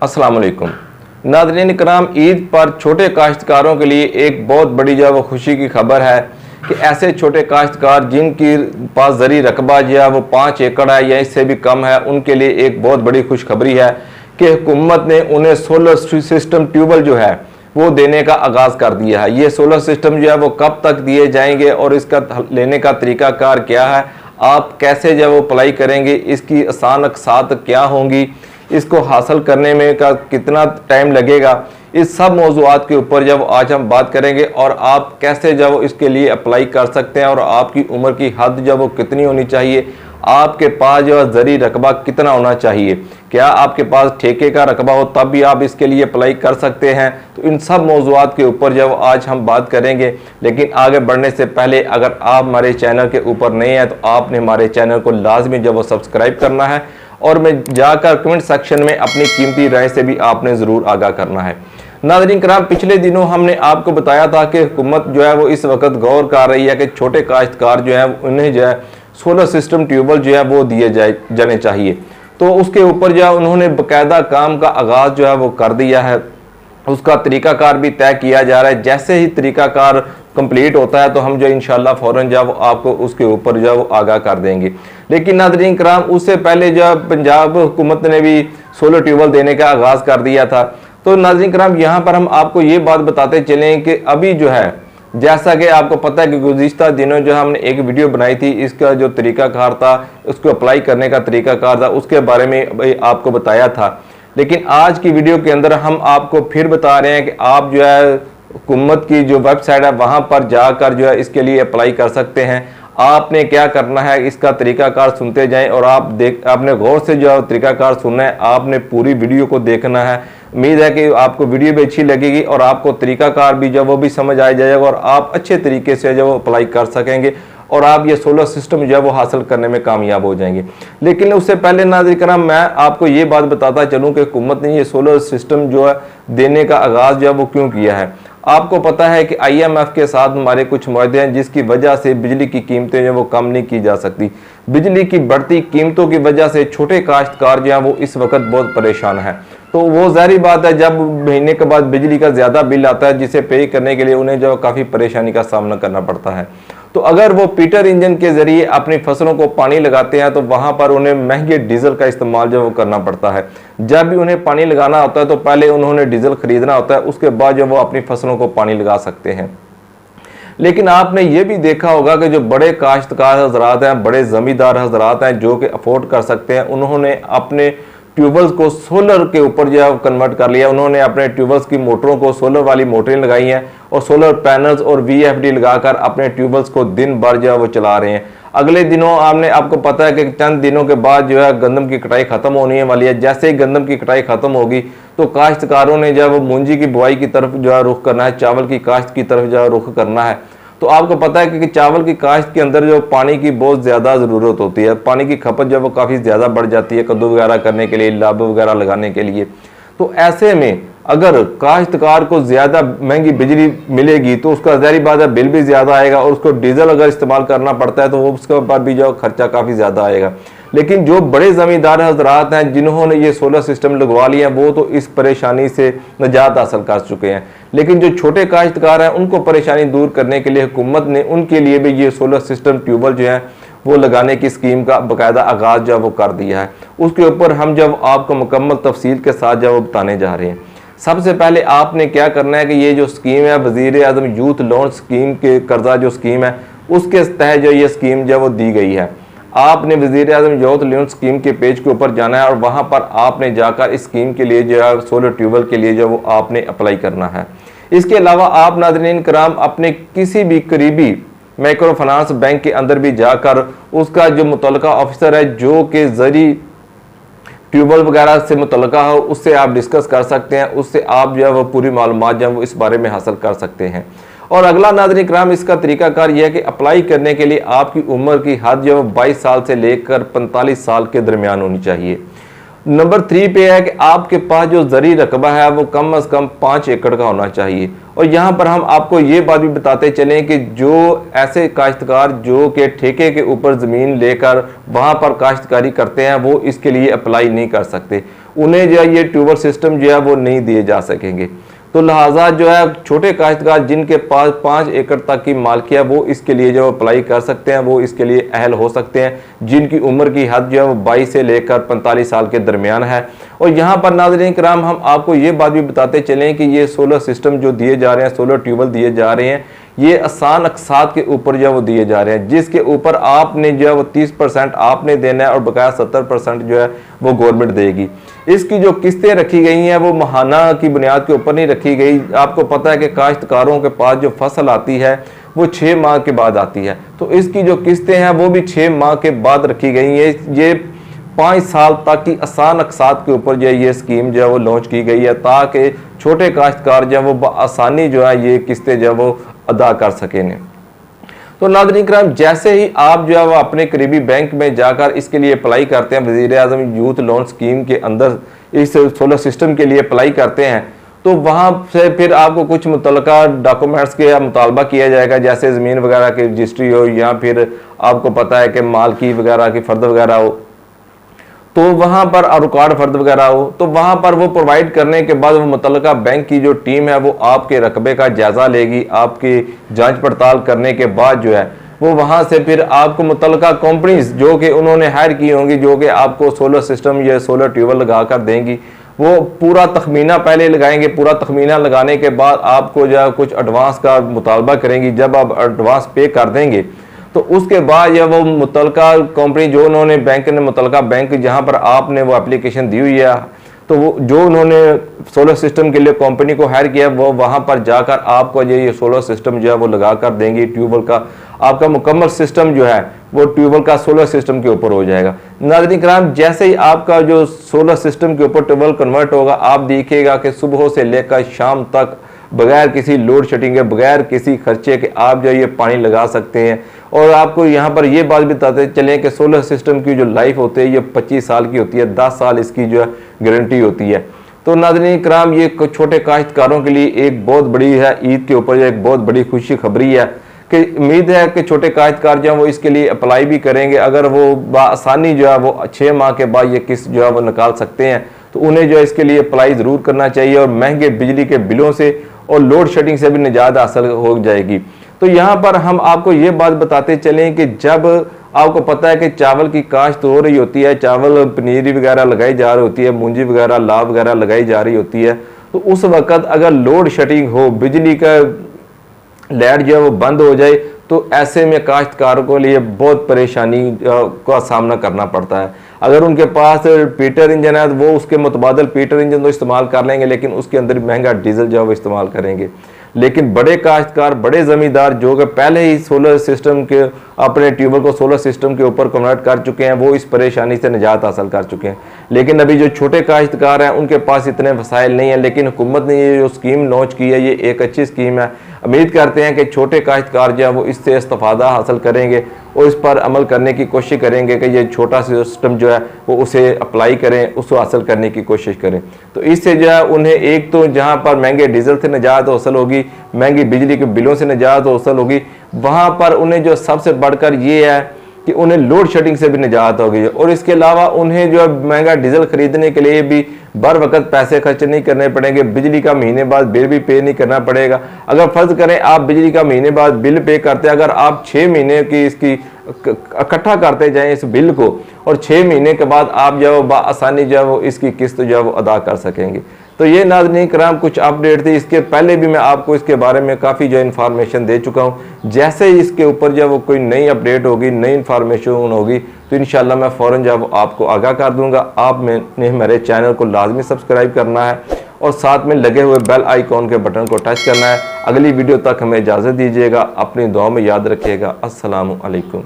अस्सलाम वालेकुम नाज़रीन कराम, ईद पर छोटे काश्तकारों के लिए एक बहुत बड़ी जो है वो खुशी की खबर है कि ऐसे छोटे काश्तकार जिनकी पास ज़री रकबा जो है वो 5 एकड़ है या इससे भी कम है, उनके लिए एक बहुत बड़ी खुशखबरी है कि हुकूमत ने उन्हें सोलर सिस्टम ट्यूबवेल जो है वो देने का आगाज़ कर दिया है। ये सोलर सिस्टम जो है वो कब तक दिए जाएंगे और इसका लेने का तरीकाकार क्या है, आप कैसे जो है वो अप्लाई करेंगे, इसकी आसान अक़सात क्या होंगी, इसको हासिल करने में का कितना टाइम लगेगा, इस सब मौज़ूआत के ऊपर जब आज हम बात करेंगे और आप कैसे जब इसके लिए अप्लाई कर सकते हैं और आपकी उम्र की हद जब वो कितनी होनी चाहिए, आपके पास जो है ज़री रकबा कितना होना चाहिए, क्या आपके पास ठेके का रकबा हो तब भी आप इसके लिए अप्लाई कर सकते हैं। तो इन सब मौज़ूआत के ऊपर जब आज हम बात करेंगे, लेकिन आगे बढ़ने से पहले अगर आप हमारे चैनल के ऊपर नए हैं तो आपने हमारे चैनल को लाजमी जब वो सब्सक्राइब करना है और मैं जाकर कमेंट सेक्शन में अपनी कीमती राय से भी आपने ज़रूर आगाह करना है। नाज़रीन कराम, पिछले दिनों हमने आपको बताया था कि हुकूमत जो है वो इस वक्त गौर कर रही है कि छोटे काश्तकार जो है उन्हें जो है सोलर सिस्टम ट्यूबवेल जो है वो दिए जाने चाहिए। तो उसके ऊपर जो है उन्होंने बाकायदा काम का आगाज़ जो है वो कर दिया है, उसका तरीकाकार भी तय किया जा रहा है। जैसे ही तरीकाकार कंप्लीट होता है तो हम जो इंशाल्लाह फ़ौरन जब आपको उसके ऊपर जो वो आगाह कर देंगे। लेकिन नाज़रीन कराम, उससे पहले जब पंजाब हुकूमत ने भी सोलर ट्यूबवेल देने का आगाज़ कर दिया था, तो नाज़रीन कराम यहाँ पर हम आपको ये बात बताते चलें कि अभी जो है, जैसा कि आपको पता है कि गुज़िश्ता दिनों जो हमने एक वीडियो बनाई थी, इसका जो तरीकाकार था, उसको अप्लाई करने का तरीकाकार था, उसके बारे में आपको बताया था। लेकिन आज की वीडियो के अंदर हम आपको फिर बता रहे हैं कि आप जो है हुकूमत की जो वेबसाइट है वहाँ पर जाकर जो है इसके लिए अप्लाई कर सकते हैं। आपने क्या करना है, इसका तरीकाकार सुनते जाएं और आपने गौर से जो तरीकाकार सुनना है, आपने पूरी वीडियो को देखना है। उम्मीद है कि आपको वीडियो भी अच्छी लगेगी और आपको तरीकाकार भी जब वो भी समझ आ जाएगा और आप अच्छे तरीके से जब अप्लाई कर सकेंगे और आप ये सोलर सिस्टम जो है वो हासिल करने में कामयाब हो जाएंगे। लेकिन उससे पहले नाज़रीन कराम, मैं आपको ये बात बताता चलूँ कि हुकूमत ने ये सोलर सिस्टम जो है देने का आगाज़ जो है वो क्यों किया है। आपको पता है कि IMF के साथ हमारे कुछ मुआहदे हैं जिसकी वजह से बिजली की कीमतें जो वो कम नहीं की जा सकती। बिजली की बढ़ती कीमतों की वजह से छोटे काश्तकार जो हैं वो इस वक्त बहुत परेशान हैं। तो वो ज़ाहिर बात है, जब महीने के बाद बिजली का ज़्यादा बिल आता है जिसे पे करने के लिए उन्हें जो काफ़ी परेशानी का सामना करना पड़ता है। तो अगर वो पीटर इंजन के ज़रिए अपनी फसलों को पानी लगाते हैं तो वहाँ पर उन्हें महंगे डीजल का इस्तेमाल जो वो करना पड़ता है। जब भी उन्हें पानी लगाना होता है तो पहले उन्होंने डीजल खरीदना होता है, उसके बाद जो वो अपनी फसलों को पानी लगा सकते हैं। लेकिन आपने ये भी देखा होगा कि जो बड़े काश्तकार हजरात हैं, बड़े ज़मींदार हजरात हैं जो कि अफोर्ड कर सकते हैं, उन्होंने अपने ट्यूबवेल्स को सोलर के ऊपर जो है कन्वर्ट कर लिया। उन्होंने अपने ट्यूबवेल्स की मोटरों को सोलर वाली मोटरें लगाई हैं और सोलर पैनल्स और VFD लगाकर अपने ट्यूबवेल्स को दिन भर जो है वो चला रहे हैं। अगले दिनों आपको पता है कि चंद दिनों के बाद जो है गंदम की कटाई खत्म होने वाली है। जैसे ही गंदम की कटाई खत्म होगी तो काश्तकारों ने जो है मूंजी की बुआई की तरफ जो है रुख करना है, चावल की काश्त की तरफ जो है रुख करना है। तो आपको पता है कि चावल की काश्त के अंदर जो पानी की बहुत ज़्यादा ज़रूरत होती है, पानी की खपत जो वो काफ़ी ज़्यादा बढ़ जाती है कद्दू वगैरह करने के लिए, लाभ वगैरह लगाने के लिए। तो ऐसे में अगर काश्तकार को ज़्यादा महंगी बिजली मिलेगी तो उसका ज़ाहिर बात है बिल भी ज़्यादा आएगा और उसको डीजल अगर इस्तेमाल करना पड़ता है तो वो उसके ऊपर भी जो खर्चा काफ़ी ज़्यादा आएगा। लेकिन जो बड़े ज़मींदार हजरात हैं जिन्होंने ये सोलर सिस्टम लगवा लिया वो तो इस परेशानी से निजात हासिल कर चुके हैं। लेकिन जो छोटे काश्तकार हैं उनको परेशानी दूर करने के लिए हुकूमत ने उनके लिए भी ये सोलर सिस्टम ट्यूबवेल जो है वो लगाने की स्कीम का बाकायदा आगाज़ जो वो कर दिया है। उसके ऊपर हम जब आपको मुकम्मल तफसील के साथ जब बताने जा रहे हैं। सबसे पहले आपने क्या करना है कि ये जो स्कीम है वज़ीर आज़म यूथ लोन स्कीम के कर्जा जो स्कीम है उसके तहत जो ये स्कीम जो वो दी गई है, आपने वज़ीर आज़म यूथ लोन स्कीम के पेज के ऊपर जाना है और वहाँ पर आपने जाकर इस स्कीम के लिए जो है सोलर ट्यूबवेल के लिए जो वो आपने अप्लाई करना है। इसके अलावा आप नाज़रीन कराम अपने किसी भी करीबी माइक्रो फाइनेंस बैंक के अंदर भी जाकर उसका जो मुतल्लिका ऑफिसर है जो कि ज़री ट्यूबवेल वगैरह से मुतल्लिका हो उससे आप डिस्कस कर सकते हैं, उससे आप जो है वो पूरी मालूमात जो है वो इस बारे में हासिल कर सकते हैं। और अगला नाज़रीन कराम, इसका तरीकाकार यह है कि अप्लाई करने के लिए आपकी उम्र की हद जो है 22 साल से लेकर 45 साल के दरमियान होनी चाहिए। नंबर 3 पे है कि आपके पास जो ज़री रकबा है वो कम से कम 5 एकड़ का होना चाहिए। और यहाँ पर हम आपको ये बात भी बताते चलें कि जो ऐसे काश्तकार जो कि ठेके के ऊपर ज़मीन लेकर वहाँ पर काश्तकारी करते हैं वो इसके लिए अप्लाई नहीं कर सकते। उन्हें जो है ये ट्यूबवेल सिस्टम जो है वो नहीं दिए जा सकेंगे। तो लिहाजा जो है छोटे काश्तकार जिनके पास 5 एकड़ तक की मालिकियत है वो इसके लिए जो अप्लाई कर सकते हैं, वो इसके लिए अहल हो सकते हैं जिनकी उम्र की हद जो है वो 22 से लेकर 45 साल के दरमियान है। और यहाँ पर नाज़रीन किराम हम आपको ये बात भी बताते चलें कि ये सोलर सिस्टम जो दिए जा रहे हैं, सोलर ट्यूबवेल दिए जा रहे हैं, ये आसान अकसात के ऊपर जो है वो दिए जा रहे हैं, जिसके ऊपर आपने जो है वो 30% आपने देना है और बकाया 70% जो है वो गवर्नमेंट देगी। इसकी जो किस्तें रखी गई हैं वो महाना की बुनियाद के ऊपर नहीं रखी गई। आपको पता है कि काश्तकारों के पास जो फसल आती है वो 6 माह के बाद आती है, तो इसकी जो किस्तें हैं वो भी 6 माह के बाद रखी गई हैं। ये 5 साल तक की आसान अकसात के ऊपर जो है ये स्कीम जो है वो लॉन्च की गई है, ताकि छोटे काश्तकार जो है वो आसानी जो है ये किस्तें जो है वो अदा कर सकें। तो नाज़रीन किराम, जैसे ही आप जो है वो अपने करीबी बैंक में जाकर इसके लिए अप्लाई करते हैं, वज़ीर-ए-आज़म यूथ लोन स्कीम के अंदर इस सोलर सिस्टम के लिए अप्लाई करते हैं, तो वहाँ से फिर आपको कुछ मुतल्लिका डॉक्यूमेंट्स के मुतालबा किया जाएगा, जैसे ज़मीन वगैरह की रजिस्ट्री हो या फिर आपको पता है कि मालकी वगैरह की फ़र्द वगैरह हो, तो वहाँ पर रिकॉर्ड फ़र्द वगैरह हो, तो वहाँ पर वो प्रोवाइड करने के बाद वो मुतल्लिका बैंक की जो टीम है वो आपके रकबे का जायज़ा लेगी। आपकी जांच पड़ताल करने के बाद जो है वो वहाँ से फिर आपको मुतल्लिका कंपनीज जो कि उन्होंने हायर की होंगी, जो कि आपको सोलर सिस्टम या सोलर ट्यूबवेल लगा कर देंगी, वो पूरा तखमीना पहले लगाएंगे। पूरा तखमीना लगाने के बाद आपको जो है कुछ एडवांस का मुतालबा करेंगी। जब आप एडवांस पे कर देंगे तो उसके बाद या वो मुतल्लिका कंपनी जो उन्होंने बैंक ने मुतल्लिका बैंक जहां पर आपने वो एप्लीकेशन दी हुई है, तो वो जो उन्होंने सोलर सिस्टम के लिए कंपनी को हायर किया वो वहां पर जाकर आपको ये सोलर सिस्टम जो है वो लगा कर देंगी। ट्यूबवेल का आपका मुकम्मल सिस्टम जो है वो ट्यूबवेल का सोलर सिस्टम के ऊपर हो जाएगा। नाज़रीन किराम, जैसे ही आपका जो सोलर सिस्टम के ऊपर ट्यूबवेल कन्वर्ट होगा, आप देखिएगा कि सुबह से लेकर शाम तक बगैर किसी लोड शेडिंग के, बगैर किसी खर्चे के आप जो ये पानी लगा सकते हैं। और आपको यहाँ पर ये बात भी बताते चलें कि सोलर सिस्टम की जो लाइफ होती है ये 25 साल की होती है, 10 साल इसकी जो है गारंटी होती है। तो नाज़रीन किराम, ये छोटे काश्तकारों के लिए एक बहुत बड़ी है, ईद के ऊपर एक बहुत बड़ी खुशी खबरी है कि उम्मीद है कि छोटे काश्तकार जो है वो इसके लिए अप्लाई भी करेंगे। अगर वो आसानी जो है वो 6 माह के बाद ये किस्त जो है वो निकाल सकते हैं, तो उन्हें जो है इसके लिए अप्लाई ज़रूर करना चाहिए और महंगे बिजली के बिलों से और लोड शेडिंग से भी निजात हासिल हो जाएगी। तो यहाँ पर हम आपको ये बात बताते चलें कि जब आपको पता है कि चावल की काश्त हो रही होती है, चावल पनीरी वगैरह लगाई जा रही होती है, मूंजी वगैरह लाव वगैरह लगाई जा रही होती है, तो उस वक़्त अगर लोड शेडिंग हो, बिजली का लाइट जो है वो बंद हो जाए, तो ऐसे में काश्तकारों के लिए बहुत परेशानी का सामना करना पड़ता है। अगर उनके पास पीटर इंजन है तो वो उसके मुतबादल पीटर इंजन तो इस्तेमाल कर लेंगे, लेकिन उसके अंदर महंगा डीजल जो है वो इस्तेमाल करेंगे। लेकिन बड़े काश्तकार, बड़े ज़मींदार जो कि पहले ही सोलर सिस्टम के अपने ट्यूबवेल को सोलर सिस्टम के ऊपर कन्वर्ट कर चुके हैं, वो इस परेशानी से निजात हासिल कर चुके हैं। लेकिन अभी जो छोटे काश्तकार हैं उनके पास इतने वसाइल नहीं है, लेकिन हुकूमत ने ये जो स्कीम लॉन्च की है ये एक अच्छी स्कीम है। उम्मीद करते हैं कि छोटे काश्तकार जो है वो इससे इस्तेफादा हासिल करेंगे और इस पर अमल करने की कोशिश करेंगे कि ये छोटा सिस्टम जो है वो उसे अप्लाई करें, उसको हासिल करने की कोशिश करें। तो इससे जो है उन्हें एक तो जहाँ पर महंगे डीजल से निजात हासिल होगी, महंगी बिजली के बिलों से निजात हासिल होगी, वहाँ पर उन्हें जो सबसे बढ़कर ये है कि उन्हें लोड शेडिंग से भी निजात होगी। और इसके अलावा उन्हें जो है महंगा डीजल खरीदने के लिए भी बर वक्त पैसे खर्च नहीं करने पड़ेंगे, बिजली का महीने बाद बिल भी पे नहीं करना पड़ेगा। अगर फर्ज करें आप बिजली का महीने बाद बिल पे करते हैं, अगर आप 6 महीने की इसकी इकट्ठा करते जाएं इस बिल को, और 6 महीने के बाद आप जो है आसानी जो है वो इसकी किस्त जो है वो अदा कर सकेंगे। तो ये नाज़रीन किराम कुछ अपडेट थी। इसके पहले भी मैं आपको इसके बारे में काफ़ी जो इन्फॉर्मेशन दे चुका हूँ। जैसे ही इसके ऊपर जो है वो कोई नई अपडेट होगी, नई इन्फॉर्मेशन होगी, तो इंशाल्लाह मैं फ़ौरन जो है वो आपको आगाह कर दूंगा। आप मैंने मेरे चैनल को लाजमी सब्सक्राइब करना है और साथ में लगे हुए बेल आइकॉन के बटन को टच करना है। अगली वीडियो तक हमें इजाज़त दीजिएगा। अपनी दुआ में याद रखिएगा। अस्सलामु अलैकुम।